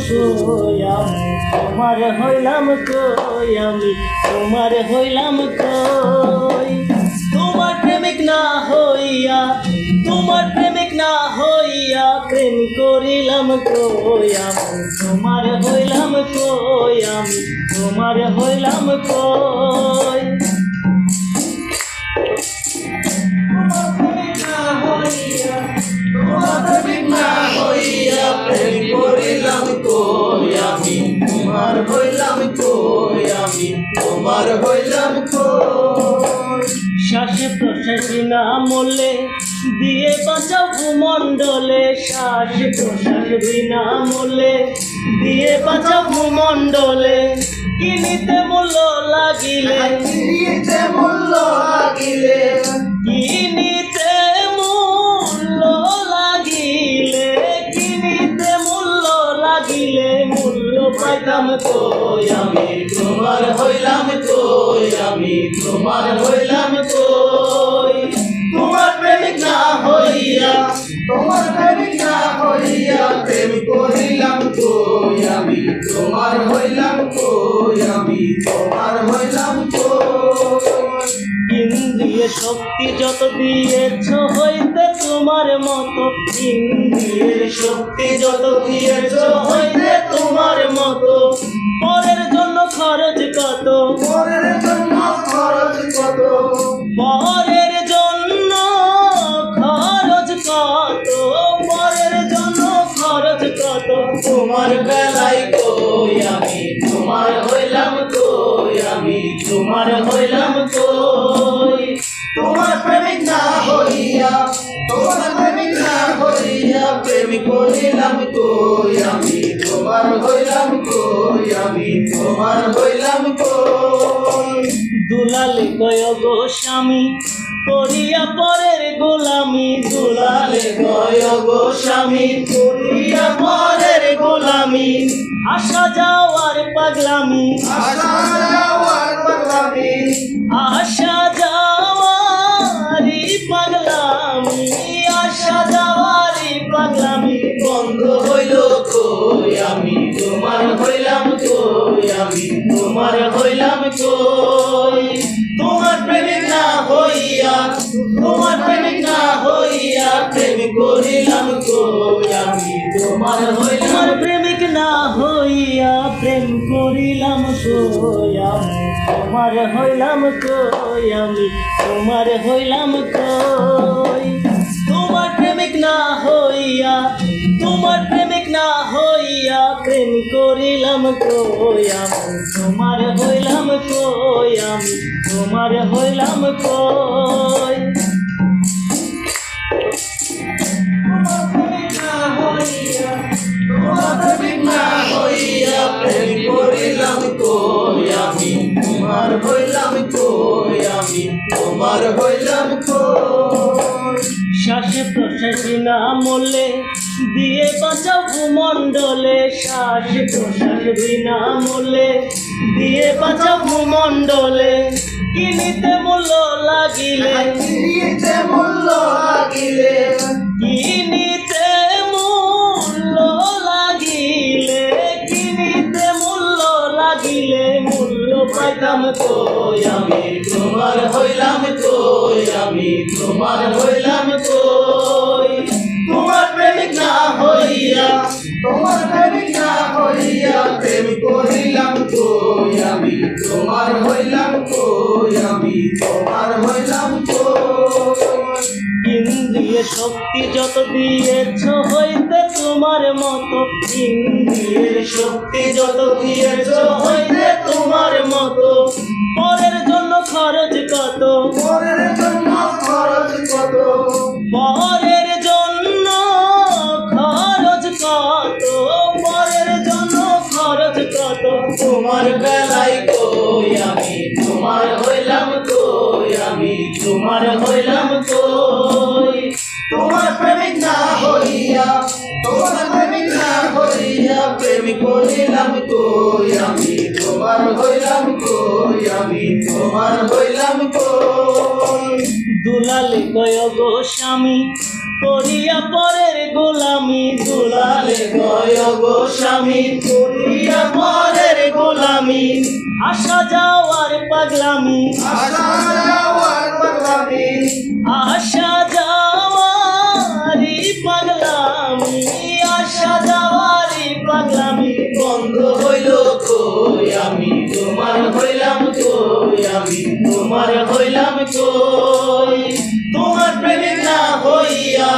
সই আমি তোমার হইলাম কই আমি তোমার হইলাম কই তোমার প্রেমিক না হইয়া তোমার প্রেমিক না হইয়া প্রেম করিলাম কই আমি তোমার হইলাম কই আমি তোমার হইলাম কই প্রেম করিলাম কই আমি তোমার হইলাম কই আমি তোমার হইলাম কই শ্বাসে প্রশ্বাসে না মরলে দিয়ে বাঁচাও ভূমণ্ডলে শ্বাসে প্রশ্বাস বিনা মরলে দিয়ে বাঁচাও ভূমণ্ডলে কিনিতে মূল্য লাগিলে কিনিতে মূল্য লাগিলে কিনিতে মূল্য লাগিলে কিনিতে মূল্য লাগিলে মূল্য পাইতাম কই আমি তোমার হইলাম কই আমি তোমার হইলাম কই তোমার প্রেমিক না হইয়া তোমার প্রেমিক না হইয়া প্রেম করিলাম কই আমি তোমার হইলাম কই আমি তোমার হইলাম কই ইন্দ্রিয় শক্তি যত দিয়েছ হইতে তোমার মতো ইন্দ্রিয়ের শক্তি যত দিয়েছ হইতে তোমার মতো পরের জন্য খরচ কত পরের জন্য খরচ কত পরের জন্য খরচ কত পরের জন্য খরচ কত তোমার বেলায় কই আমি তোমার হইলাম কই আমি তোমার হইলাম কই তোমার প্রেমিক না হইয়া তোমার প্রেমিক না হইয়া প্রেম করিলাম কই আমি তোমার হইলাম কই আমি তোমার হইলাম কই দুলালে কয় গো স্বামী করিয়া পরের গোলামি দুলালে কয় গো স্বামী করিয়া পরের গোলামি আসা যাওয়ার পাগলামি আশা যাওয়ার পাগলামি আসা যাওয়ারি পাগলামি আসা যাওয়ারি পাগলামি বন্ধ হইল কই আমি তোমার হইলাম কই আমি তোমার হইলাম কই তোমার প্রেমিক না হইয়া তোমার প্রেমিক না হইয়া প্রেম করিলাম কই আমি তোমার হইলাম তোমার প্রেমিক না হইয়া প্রেম করিলাম কই আমি তোমার হইলাম কই আমি তোমার হইলাম কই তোমার প্রেমিক না হইয়া তোমার প্রেমিক না হইয়া প্রেম করিলাম কই আমি তোমার হইলাম কই আমি তোমার হইলাম কই তোমার প্রেমিক না হইয়া প্রেম করিলাম কই আমি তোমার হইলাম কই আমি তোমার হইলাম কই শ্বাসে প্রশ্বাসে না মরলে দিয়ে বাঁচাও ভূমণ্ডলে শ্বাসে প্রশ্বাস বিনা মরলে দিয়ে বাঁচাও ভূমণ্ডলে কিনিতে মূল্য লাগিলে কিনিতে মূল্য লাগিলে কিনিতে মূল্য লাগিলে কিনিতে মূল্য লাগিলে মূল্য পাইতাম কই আমি তোমার হইলাম কই আমি তোমার হইলাম কই তোমার প্রেমিক না হইয়া তোমার প্রেমিক না হইয়া প্রেম করিলাম কই আমি তোমার হইলাম কই আমি তোমার হইলাম কই ইন্দ্রিয় শক্তি যত দিয়েছ হইতে তোমার মতো ইন্দ্রিয়ের শক্তি যত দিয়েছ হইতে তোমার মতো পরের জন্য খরচ কত পরের জন্য খরচ কত পরের জন্য খরচ কত পরের জন্য খরচ কত তোমার বেলায় কই আমি তোমার হইলাম কই আমি তোমার হইলাম কই তোমার প্রেমিক না হইয়া তোমার প্রেমিক না হইয়া প্রেম করিলাম কই আমি তোমার হইলাম কই আমি তোমার হইলাম কই দুলালে কয় গো স্বামী করিয়া পরের গোলামি দুলালে কয় গো স্বামী করিয়া পরের গোলামি আসা যাওয়ার পাগলামি আশা যাওয়ার পাগলামি আসা যাওয়ারি পাগলামি আসা যাওয়ারি পাগলামি বন্ধ হইল কই আমি তোমার হইলাম কই আমি তোমার হইলাম কই তোমার প্রেমিক না হইয়া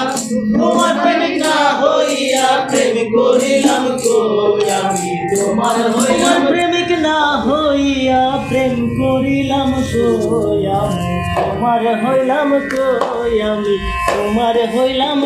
তোমার প্রেমিক না হইয়া প্রেম করিলাম কই আমি তোমার তোমার হইলাম প্রেমিক না হইয়া প্রেম করিলাম কই আমি তোমার হইলাম কই আমি তোমার হইলাম